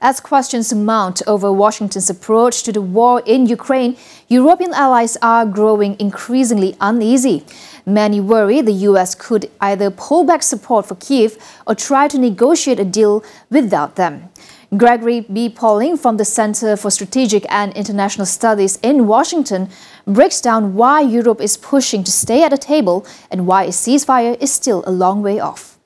As questions mount over Washington's approach to the war in Ukraine, European allies are growing increasingly uneasy. Many worry the U.S. could either pull back support for Kyiv or try to negotiate a deal without them. Gregory B. Polling from the Center for Strategic and International Studies in Washington breaks down why Europe is pushing to stay at the table and why a ceasefire is still a long way off.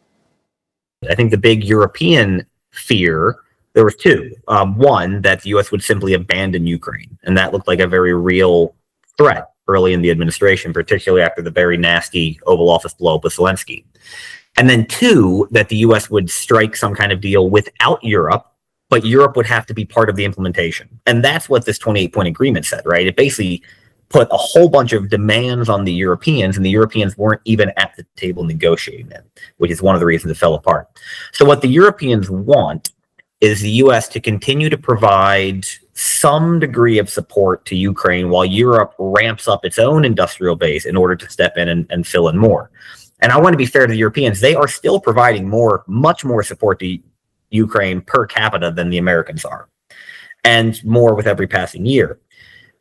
I think the big European fear, there was two. One, that the U.S. would simply abandon Ukraine, and that looked like a very real threat early in the administration, particularly after the very nasty Oval Office blow-up with Zelensky. And then two, that the U.S. would strike some kind of deal without Europe, but Europe would have to be part of the implementation. And that's what this 28-point agreement said, right? It basically put a whole bunch of demands on the Europeans, and the Europeans weren't even at the table negotiating them, which is one of the reasons it fell apart. So what the Europeans want is the U.S. to continue to provide some degree of support to Ukraine while Europe ramps up its own industrial base in order to step in and fill in more. And I want to be fair to the Europeans. They are still providing much more support to Ukraine per capita than the Americans are, and more with every passing year.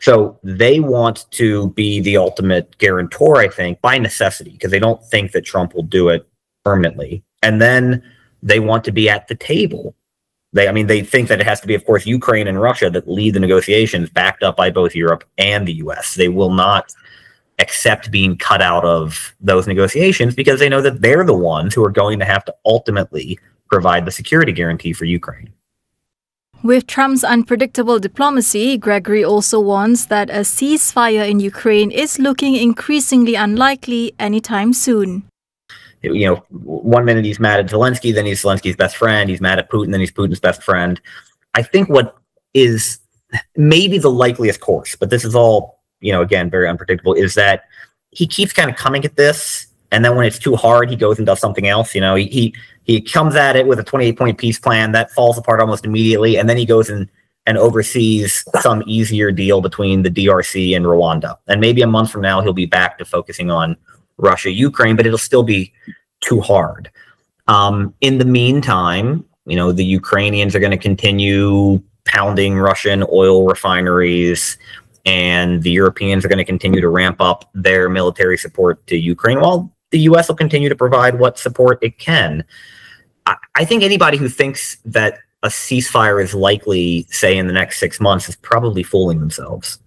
So they want to be the ultimate guarantor, I think, by necessity, because they don't think that Trump will do it permanently. And then they want to be at the table. They think that it has to be, of course, Ukraine and Russia that lead the negotiations, backed up by both Europe and the U.S. They will not accept being cut out of those negotiations because they know that they're the ones who are going to have to ultimately provide the security guarantee for Ukraine. With Trump's unpredictable diplomacy, Gregory also warns that a ceasefire in Ukraine is looking increasingly unlikely anytime soon. You know, 1 minute he's mad at Zelensky, then he's Zelensky's best friend. He's mad at Putin, then he's Putin's best friend. I think what is maybe the likeliest course, but this is all, you know, again, very unpredictable, is that he keeps kind of coming at this, and then when it's too hard, he goes and does something else. You know, he comes at it with a 28-point peace plan that falls apart almost immediately, and then he goes and oversees some easier deal between the DRC and Rwanda. And maybe a month from now, he'll be back to focusing on Russia, Ukraine, but it'll still be too hard. In the meantime, you know, the Ukrainians are going to continue pounding Russian oil refineries, and the Europeans are going to continue to ramp up their military support to Ukraine, while the U.S. will continue to provide what support it can. I think anybody who thinks that a ceasefire is likely, say, in the next 6 months is probably fooling themselves.